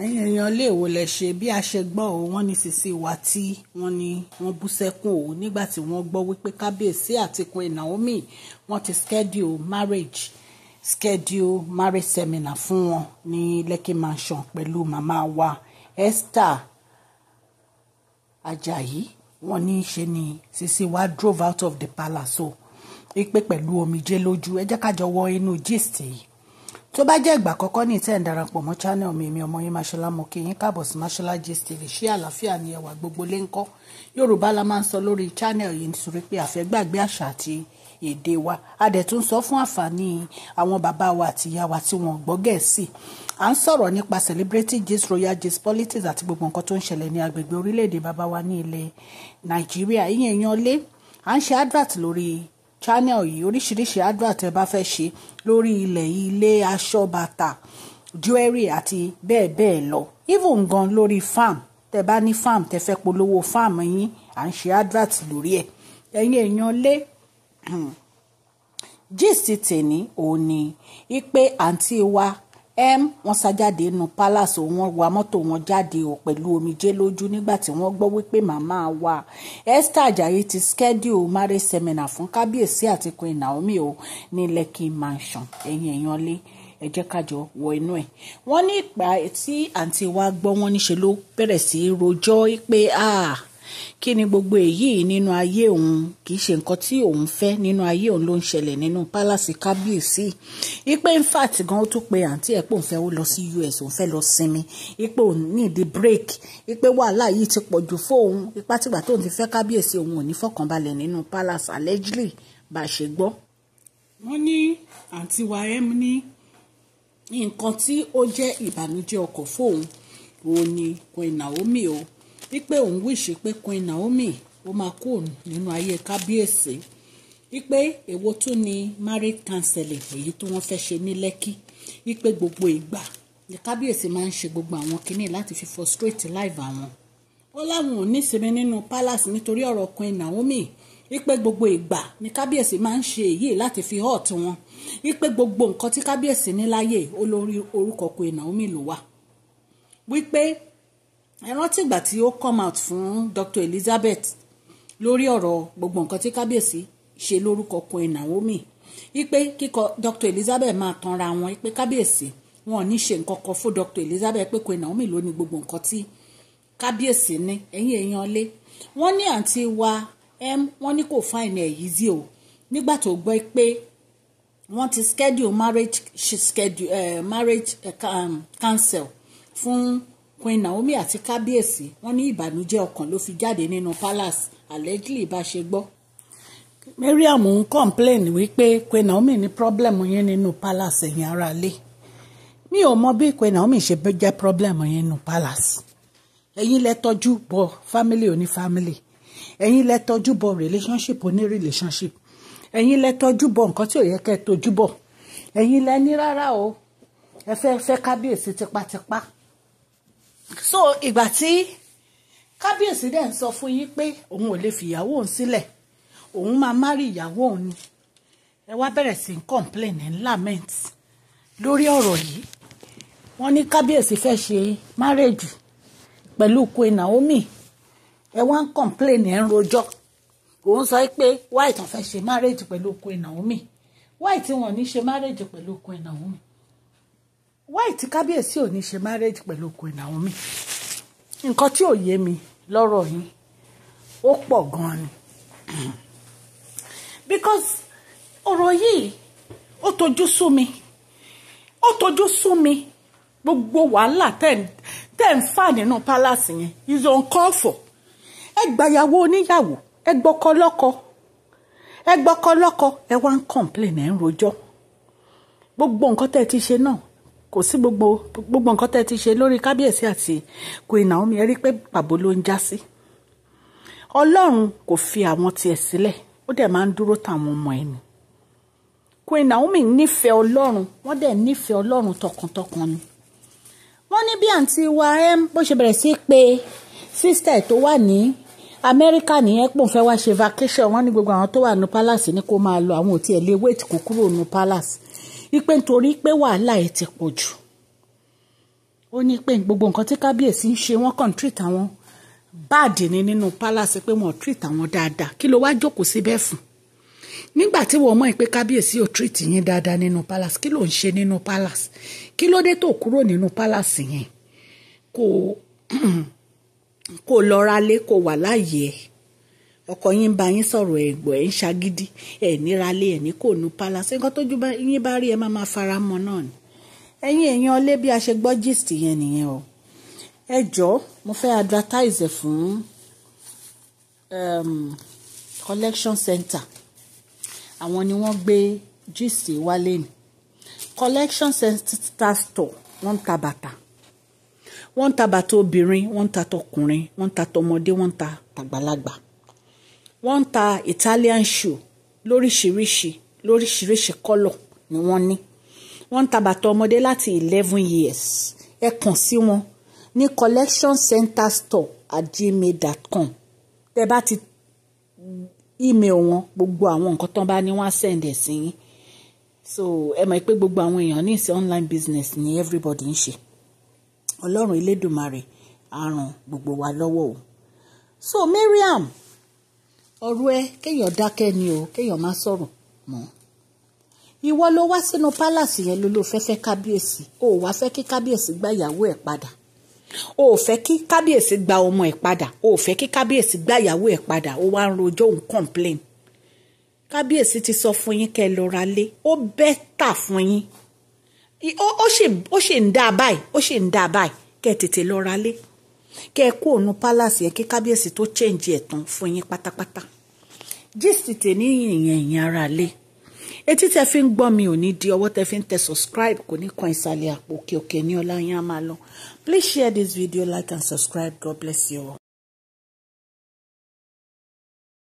èèyàn lè wò lẹ ṣe bí a ṣe gbọ́ o wọ́n ní sisi wa tí wọ́n ní wọ́n bú sẹ́kún o nígbà tí wọ́n gbọ́ wípé Kabiyesi àti Queen Naomi wọ́n ti schedule marriage seminar fún wọn ní Lekki mansion pẹ̀lú màmá wa Esther AJAYI. Wọ́n ní ṣe ni sisi wa drove out of the palace so ipe pẹ̀lú omijé lójú. Ẹ jẹ́ ká jọ wọ inú gist yìí. Tó bá jẹ́ ìgbà àkọ́kọ́ ní tẹ́ ń darapọ̀ mọ́ channel mi ọmọ yín Mashola mo kí yín káàbọ̀ sí Mashola Gist TV. Ṣé àlàáfíà ni ẹwà gbogbo lé ń kọ́? Yorùbá la máa ń sọ lórí channel yìí nítorí pé a fẹ́ gbàgbé àṣà àti èdè wa. A dẹ̀ tún sọ fún àǹfààní àwọn bàbá wa àti ìyá wa tí wọ́n gbọ́ Gẹ̀ẹ́sì. À ń sọ̀rọ̀ nípa celebrity gist, royal gist, politics àti gbogbo nǹkan tó ń ṣẹlẹ̀ ní agbègbè orílẹ̀-èdè bàbá wa ní ilẹ̀ Nàìjíríà. Ìyẹn èèyàn lé à ń ṣe advert lórí channel yìí, oríṣiríṣi advert ẹ bá fẹ́ ṣe lórí ilẹ̀, ilé, aṣọ, bàtà, jewelry àti bẹ́ẹ̀ bẹ́ẹ̀ lọ. Even gan lórí farm, tẹ́ bá ní farm tẹ́ fẹ́ polówó farm yín, à ń ṣe advert lórí ẹ̀. Ẹ̀yin èèyàn lé gist tèní òun ni ipe àǹtí wa wọ́n sá jáde nínú palace, wọ́n wa mọ́tò wọn jáde pẹ̀lú omijé lójú nígbà tí wọ́n gbọ́ wípé màmá wa Esther AJAYI ti schedule marriage seminar fún Kabiyesi àti Queen Naomi o ní Lekki mansion. Ẹ̀yin èèyàn lé ẹ jẹ́ ká jọ wọ inú ẹ̀. Wọ́n ní ìgbà tí àǹtí wa gbọ́ wọ́n níṣe ló bẹ̀rẹ̀ sí rojọ́ pé kí ni gbogbo èyí nínú ayé òun, kì í ṣe nǹkan tí òun fẹ́ nínú ayé òun ló ń ṣẹlẹ̀ nínú palace Kabiyesi. Ipe in fact gan ó tún pe àǹtí ẹ̀ pé òun fẹ́ lọ sí US, òun fẹ́ lọ sinmi, ipe òun need break, ipe wàhálà yìí ti pọ̀ jù fóun, ipa tìgbà tóun ti fẹ́ Kabiyesi òun ò ní fọkànbalẹ̀ nínú palace allegedly bá a ṣe gbọ́. Wọ́n ní àǹtí wa ní nǹkan tí ó jẹ́ ìbànújẹ́ ọkàn fóun òun ni Queen Naomi o, wípé òun wíṣe pé Queen Naomi ó máa kú nínú ayé Kabiyesi, wípé èwo tún ni marriage counselling èyí tí wọ́n fẹ́ ṣe ní Lekki, wípé gbogbo ìgbà ni Kabiyesi máa ń ṣe gbogbo àwọn kinní láti fi frustrate life àwọn. Ó láwọn ò ní sinmi nínú palace nítorí ọ̀rọ̀ Queen Naomi, wípé gbogbo ìgbà ni Kabiyesi máa ń ṣe èyí láti fi hurt wọn, wípé gbogbo nǹkan tí Kabiyesi ní láyé olórí orúkọ Queen Naomi ló wà. Wípé ẹ rántí ìgbà tí ó come out fún Dr. Elizabeth lórí ọ̀rọ̀ gbogbo nǹkan tí Kabiyesi ṣe lórúkọ Queen Naomi, wípé kíkọ Dr. Elizabeth máa tanra wọn, wípé Kabiyesi wọn ò ní ṣe nǹkan kan fún Dr. Elizabeth, pé Queen Naomi ló ní gbogbo nǹkan tí Kabiyesi ní. Ẹ̀yin èèyàn lé wọ́n ní àǹtí wa wọ́n ní kò fáìní ẹ̀ yìí sí o nígbà tó gbọ́ pé wọ́n ti schedule marriage council fún Queen Naomi àti Kabiyesi. Wọ́n ní ìbànújẹ́ ọkàn ló fi jáde nínú palace allegedly bá ṣe gbọ́. Mariam ń complain wípé Queen Naomi ní problem yẹn nínú palace. Ẹ̀yin ará lé mi ò mọ bí Queen Naomi ṣe jẹ́ problem yẹn nínú palace. Ẹ̀yin lẹ tọ́jú bọ family oní family, ẹ̀yin lẹ tọ́jú bọ relationship oní relationship, ẹ̀yin lẹ tọ́jú bọ nǹkan tí ò yẹ kẹ́ tọ́jú bọ. Ẹ̀yin lẹ ní rárá o ẹ fẹ́ Kabiyesi tipátipá. So ìgbà tí Kabiyesi dẹ̀ ń sọ fún yín pé òun ò lè fi ìyàwó òun sílẹ̀, òun máa marry ìyàwó òun ni, ẹ wá bẹ̀rẹ̀ sí complain and lament lórí ọ̀rọ̀ yìí. Wọ́n ní Kabiyesi fẹ́ ṣe marriage pẹ̀lú Queen Naomi, ẹ wá ń complain ẹ̀ ń rojọ́. Òun sọ pé why tán fẹ́ ṣe marriage pẹ̀lú Queen Naomi, why tí wọ́n ní ṣe marriage pẹ̀lú Queen Naomi, why tí Kabiyesi ò ní ṣe marriage pẹ̀lú Queen Naomi. Nǹkan tí ò yé mi lọ́rọ̀ yìí ó pọ̀ gan ni because ọ̀rọ̀ yìí ó tojú sú mi, gbogbo wàhálà tẹ́ ń fà nínú palace yẹn is uncalled for. Ẹ gbàyàwó oníyàwó, ẹ gbọ́kọ lọ́kọ, ẹ wá ń complain ẹ̀ ń rojọ́. Gbogbo nǹkan tẹ́ ti ṣe náà kò sí gbogbo nǹkan tẹ́ ti ṣe lórí Kabiyesi àti Queen Naomi, ẹ rí pé pàbó ló ń já sí. Ọlọ́run kò fi àwọn tiẹ̀ sílẹ̀, ó dẹ̀ máa ń dúró tàwọn ọmọ ẹni. Queen Naomi nífẹ̀ẹ́ Ọlọ́run, wọ́n dẹ̀ nífẹ̀ẹ́ Ọlọ́run tọkàntọkàn ni. Wọ́n ní bí àǹtí wa bó ṣe bẹ̀rẹ̀ sí pé sister tó wà ní Amẹ́ríkà nìyẹn pò ń fẹ́ wá ṣe vacation. Wọ́n ní gbogbo àwọn tó wà ní palace ní kó máa lọ, àwọn ò tiẹ̀ lè wait kó kúrò ní palace, wípé nítorí pé wàhálà ẹ̀ ti pọ̀ jù. ó ní pé gbogbo nǹkan tí kábíyèsí ń ṣe wọ́n kàn treat àwọn bad ní nínú palace pé wọ́n treat àwọn dáadáa kí ló wá jókòó síbẹ̀ fún nígbà tí wọ́n mọ̀ pé kábíyèsí ò treat yín dáadáa nínú palace kí ló ń ṣe nínú palace kí ló dé tó kúrò nínú palace yẹn kò lọ ralé kò wà láàyè ẹ̀ ọkọ yín bá yín sọ̀rọ̀ ẹ̀gbọ́ ẹ̀ ń ṣagídí ẹ̀ níralé ẹ̀ ní kò nu palace nǹkan tójú yín bá rí ẹ máa fara mọ́ náà ni ẹ̀yin èèyàn ọlé bí a ṣe gbọ́ gist yẹn nìyẹn o ẹ jọ̀ọ́ mo fẹ́ advertise fún collection center àwọn ni wọ́n gbé gist wálé ni collection center store wọ́n ń ta bàtà wọ́n ń ta bàtà obìnrin wọ́n ń ta tọkùnrin wọ́n ń ta tọmọdé wọ́n ń ta tàgbàlagbà wọ́n ń ta Italian shoe lóríṣiríṣi kọ́lọ̀ ni wọ́n ní wọ́n ń ta bàtà ọmọdé láti 11 years ẹ kàn sí wọn ní collectioncenterstore@gmail.com tẹ́ bá ti email wọn gbogbo àwọn nǹkan tán bá ní wọ́n á send ẹ̀ sí yín so ẹ mọ̀ pé gbogbo àwọn èèyàn ní ìsìn online business ni everybody ń ṣe ọlọ́run elédùmarè á ràn gbogbo wa lọ́wọ́ o so Mariam ọ̀rọ̀ ẹ kéèyàn dákẹ́ ni o kéèyàn má sọ̀rọ̀ mọ́ ìwọ ló wá sínú palace yẹn ló fẹ́ kábíyèsí o wá fẹ́ kí kábíyèsí gba ìyàwó ẹ̀ padà o fẹ́ kí kábíyèsí gba ọmọ ẹ̀ padà o fẹ́ kí kábíyèsí gba ìyàwó ẹ̀ padà o wá ń rojọ́ òun complain kábíyèsí ti sọ fún yín kẹ́ lọ ra lé ó bẹ́tà fún yín ó ṣe ń dá báyìí kẹ́ tètè lọ ra lé kẹ́ kó òun palace yẹn kí kábíyèsí tó change ẹ̀ tán fún yín pátápátá gist tèmi ìyẹn ara lé etí tẹ́ fi ń gbọ́ mi ò ní di ọwọ́ tẹ́ fi ń tẹ subscribe kò ní kan ìsàlẹ̀ àpò òkè ní ọlá yín á máa lọ please share this video like and subscribe God bless you all.